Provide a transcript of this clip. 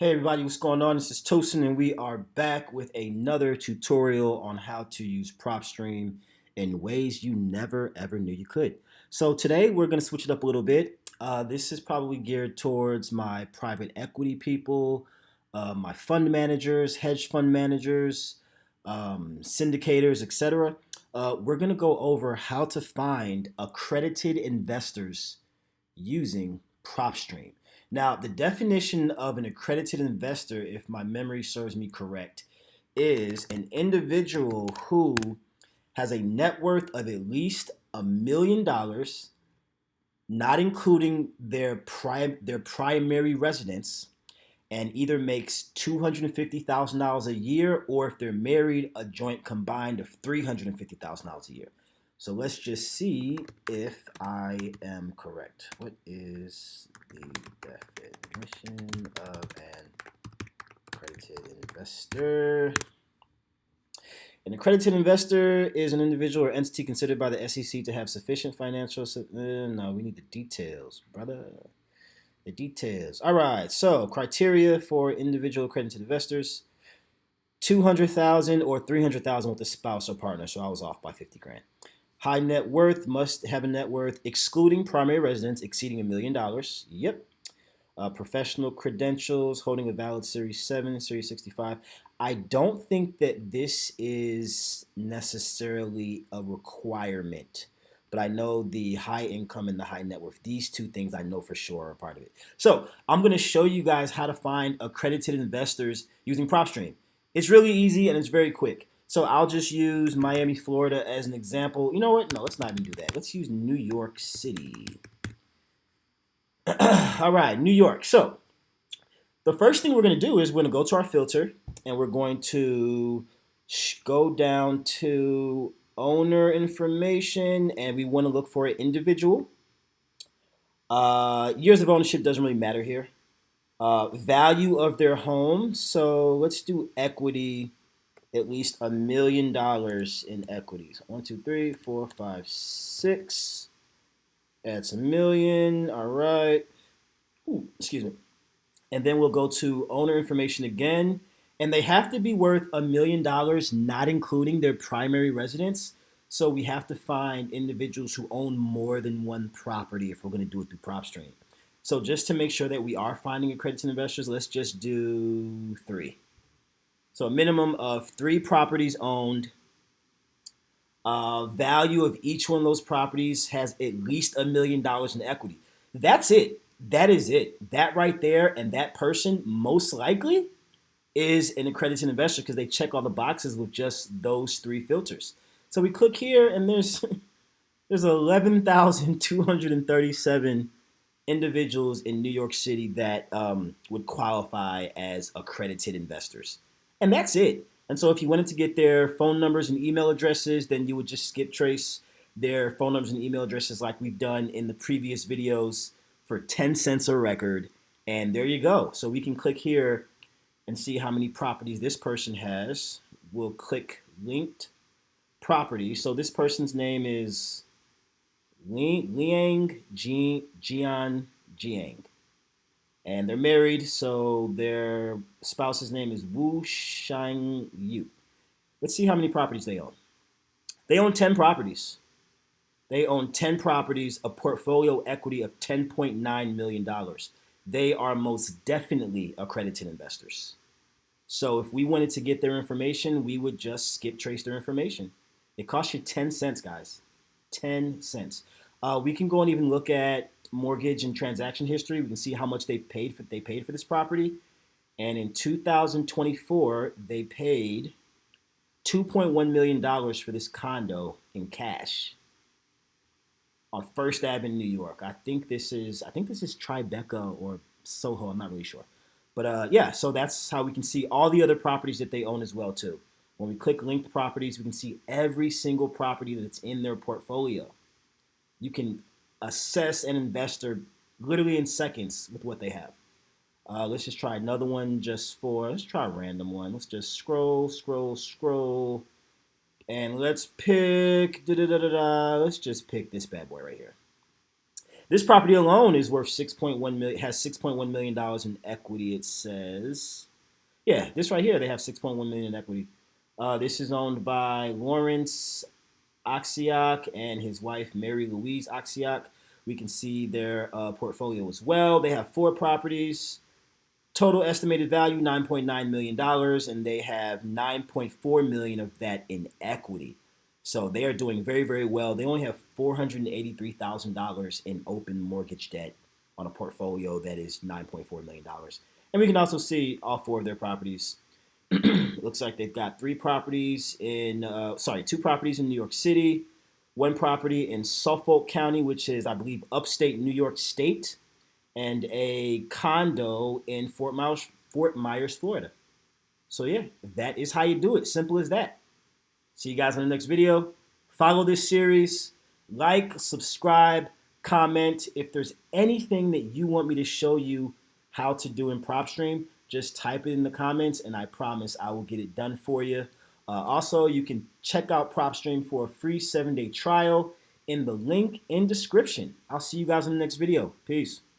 Hey everybody, what's going on? This is Tosin and we are back with another tutorial on how to use PropStream in ways you never ever knew you could. So today we're going to switch it up a little bit. This is probably geared towards my private equity people, my fund managers, hedge fund managers, syndicators, etc. We're going to go over how to find accredited investors using PropStream. Now, the definition of an accredited investor, if my memory serves me correct, is an individual who has a net worth of at least $1 million, not including their primary residence, and either makes $250,000 a year, or if they're married, a joint combined of $350,000 a year. So let's just see if I am correct. What is the definition of an accredited investor? An accredited investor is an individual or entity considered by the SEC to have sufficient financial. No, we need the details, brother. The details. All right. So criteria for individual accredited investors: 200,000 or 300,000 with a spouse or partner. So I was off by 50 grand. High net worth must have a net worth excluding primary residence exceeding $1 million. Yep. Professional credentials, holding a valid Series 7, Series 65. I don't think that this is necessarily a requirement, but I know the high income and the high net worth, these two things I know for sure are part of it. So I'm going to show you guys how to find accredited investors using PropStream. It's really easy and it's very quick. So I'll just use Miami, Florida as an example. You know what? No, let's not even do that. Let's use New York City. All right, New York. So the first thing we're going to do is we're going to go to our filter and we're going to go down to owner information, and we want to look for an individual. Years of ownership doesn't really matter here. Value of their home. So let's do equity, at least $1 million in equities. 1, 2, 3, 4, 5, 6. That's a million. All right. Ooh, excuse me. And then we'll go to owner information again. And they have to be worth $1 million, not including their primary residence. So we have to find individuals who own more than one property if we're going to do it through PropStream. So just to make sure that we are finding accredited investors, let's just do 3. So a minimum of 3 properties owned. Value of each one of those properties has at least $1 million in equity. That's it. That is it. That right there, and that person most likely is an accredited investor because they check all the boxes with just those 3 filters. So we click here, and there's 11,237 individuals in New York City that would qualify as accredited investors, and that's it. And so if you wanted to get their phone numbers and email addresses, then you would just skip trace their phone numbers and email addresses like we've done in the previous videos for 10 cents a record. And there you go. So we can click here and see how many properties this person has. We'll click linked properties. So this person's name is Liang Jian Jiang. And they're married, so their spouse's name is Wu Shang Yu. Let's see how many properties they own. They own 10 properties. They own 10 properties, a portfolio equity of $10.9 million. They are most definitely accredited investors. So if we wanted to get their information, we would just skip trace their information. It costs you 10 cents, guys. 10 cents. We can go and even look at mortgage and transaction history. We can see how much they paid for this property. And in 2024, they paid $2.1 million for this condo in cash on First Ave in New York. I think this is Tribeca or Soho. I'm not really sure. But yeah, so that's how we can see all the other properties that they own as well too. When we click linked properties, we can see every single property that's in their portfolio. You can assess an investor literally in seconds with what they have. Let's just try another one let's try a random one. Let's just scroll. And let's pick, let's just pick this bad boy right here. This property alone is worth 6.1 million. Has $6.1 million in equity. It says, yeah, this right here they have 6.1 million in equity. This is owned by Lawrence Oxiak and his wife Mary Louise Oxiak. We can see their portfolio as well. They have 4 properties. Total estimated value $9.9 million, and they have 9.4 million of that in equity. So they are doing very, very well. They only have $483,000 in open mortgage debt on a portfolio that is $9.4 million. And we can also see all 4 of their properties. Looks like they've got 2 properties in New York City, 1 property in Suffolk County, which is, I believe, upstate New York State, and a condo in Fort Myers, Florida. So yeah, that is how you do it. Simple as that. See you guys in the next video. Follow this series. Like, subscribe, comment. If there's anything that you want me to show you how to do in PropStream, just type it in the comments, and I promise I will get it done for you. Also, you can check out PropStream for a free 7-day trial in the link in description. I'll see you guys in the next video. Peace.